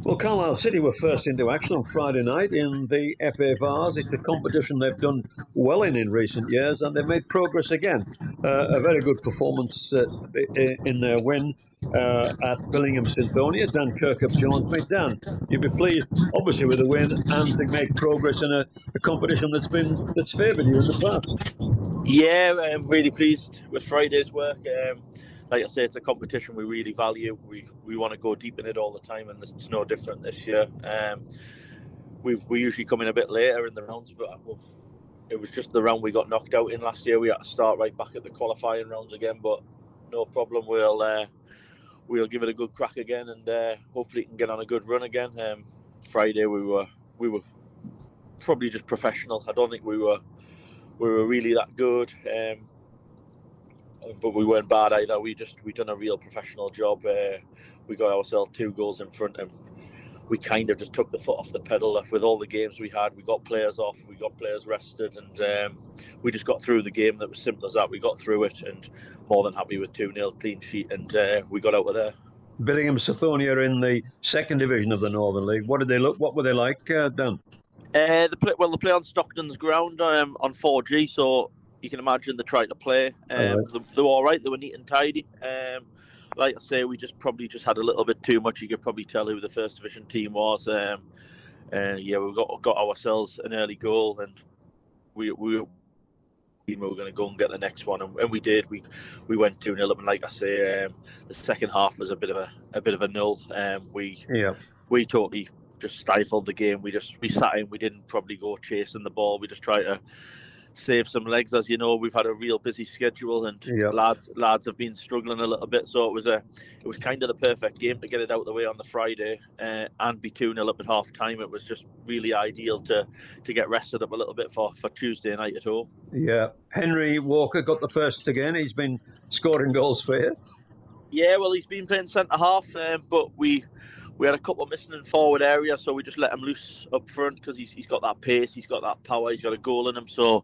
Well, Carlisle City were first into action on Friday night in the FA Vars. It's a competition they've done well in recent years, and they've made progress again. A very good performance in their win at Billingham Synthonia. Dan Kirkup joins me. Dan, you'd be pleased, obviously, with the win and to make progress in a competition that's favoured you in the past. Yeah, I'm really pleased with Friday's work. Like I say, it's a competition we really value. We want to go deep in it all the time, and it's no different this year. We usually come in a bit later in the rounds, but it was just the round we got knocked out in last year. We had to start right back at the qualifying rounds again, but no problem. We'll give it a good crack again, and hopefully it can get on a good run again. Friday we were probably just professional. I don't think we were really that good, but we weren't bad either. We done a real professional job. We got ourselves 2 goals in front, and we kind of just took the foot off the pedal with all the games we had. We got players off, we got players rested, and we just got through the game. That was simple as that. We got through it, and more than happy with 2-0 clean sheet, and we got out of there. Billingham Synthonia in the second division of the Northern League. What were they like, Dan? They play on Stockton's ground on 4G, so you can imagine they tried to play. They were all right. They were neat and tidy. Like I say, we probably had a little bit too much. You could probably tell who the first division team was. We got ourselves an early goal, and we were going to go and get the next one, and we did. We went 2-0 up, and like I say, the second half was a bit of a null. We totally just stifled the game. We sat in. We didn't probably go chasing the ball. We just tried to save some legs. As you know, we've had a real busy schedule, and lads have been struggling a little bit. So it was kind of the perfect game to get it out of the way on the Friday and be 2-0 up at half time. It was just really ideal to get rested up a little bit for Tuesday night at home. Yeah, Henry Walker got the first again. He's been scoring goals for you. Yeah, well, he's been playing centre half, but we had a couple missing in forward area, so we just let him loose up front because he's got that pace, he's got that power, he's got a goal in him. So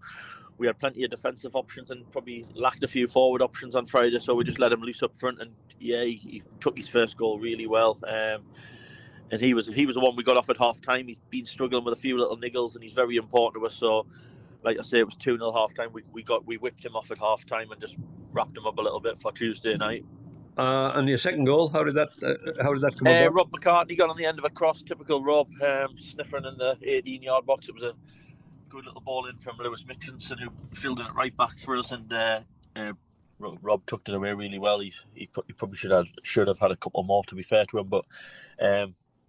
we had plenty of defensive options and probably lacked a few forward options on Friday, so we just let him loose up front. And yeah, he took his first goal really well. And he was the one we got off at half time. He's been struggling with a few little niggles, and he's very important to us. So, like I say, it was 2-0 half time. We whipped him off at half time and just wrapped him up a little bit for Tuesday night. And your second goal, how did that come about? Rob McCartney got on the end of a cross, typical Rob, sniffing in the 18-yard box. It was a good little ball in from Lewis Mitchinson, who fielded it right back for us, and Rob tucked it away really well. He probably should have had a couple more, to be fair to him, but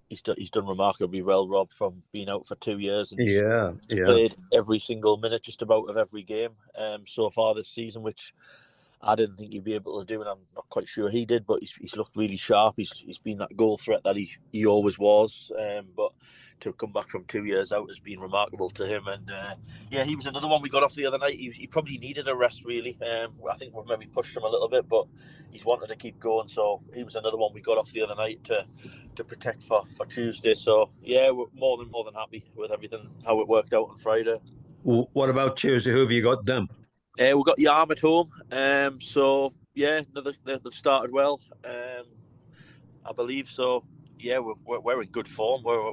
he's done remarkably well, Rob, from being out for 2 years, and he's played every single minute just about of every game so far this season, which I didn't think he'd be able to do, and I'm not quite sure he did, but he's looked really sharp. He's been that goal threat that he always was, but to come back from 2 years out has been remarkable to him. And he was another one we got off the other night. He probably needed a rest, really. I think we've maybe pushed him a little bit, but he's wanted to keep going, so he was another one we got off the other night to protect for Tuesday. So yeah, we're more than happy with everything, how it worked out on Friday. What about Tuesday? Who have you got then? We've got Yarm at home, so yeah, they've started well, I believe. So yeah, we're in good form. We're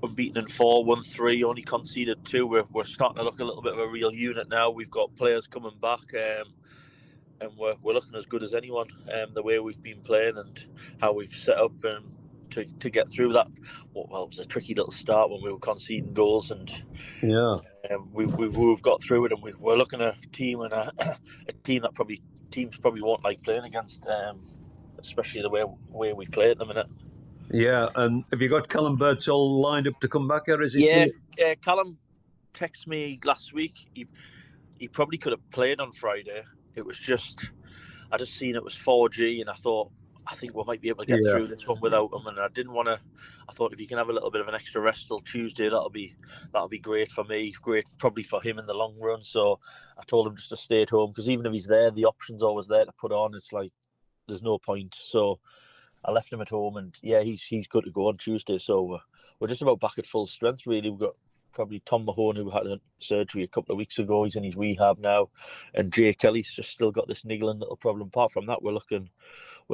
unbeaten in 4, won 3, only conceded 2. We're starting to look a little bit of a real unit now. We've got players coming back, and we're looking as good as anyone. The way we've been playing and how we've set up to get through that. Well, it was a tricky little start when we were conceding goals, and we've got through it, and we're looking at a team and a team that teams probably won't like playing against, especially the way we play at the minute. Yeah, and have you got Callum Birdsall lined up to come back, or is it? Yeah, Callum texted me last week. He probably could have played on Friday. It was I just seen it was 4G, and I think we might be able to get through this one without him. And I didn't want to. I thought if you can have a little bit of an extra rest till Tuesday, that'll be great for me. Great, probably for him in the long run. So I told him just to stay at home, because even if he's there, the option's always there to put on. It's like there's no point. So I left him at home, and yeah, he's good to go on Tuesday. So we're just about back at full strength, really. We've got probably Tom Mahone, who had a surgery a couple of weeks ago. He's in his rehab now, and Jay Kelly's just still got this niggling little problem. Apart from that, we're looking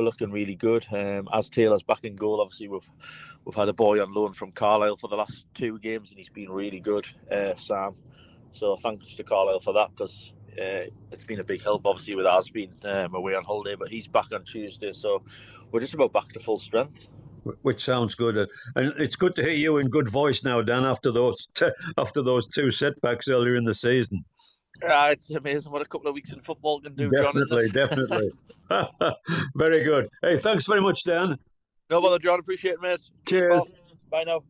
looking really good. As Taylor's back in goal, obviously we've had a boy on loan from Carlisle for the last 2 games, and he's been really good, Sam. So thanks to Carlisle for that, because it's been a big help. Obviously, with ours being away on holiday, but he's back on Tuesday, so we're just about back to full strength. Which sounds good, and it's good to hear you in good voice now, Dan. After those 2 setbacks earlier in the season. It's amazing what a couple of weeks in football can do, John. Definitely. Very good. Hey, thanks very much, Dan. No bother, John. Appreciate it, mate. Cheers. Bye now.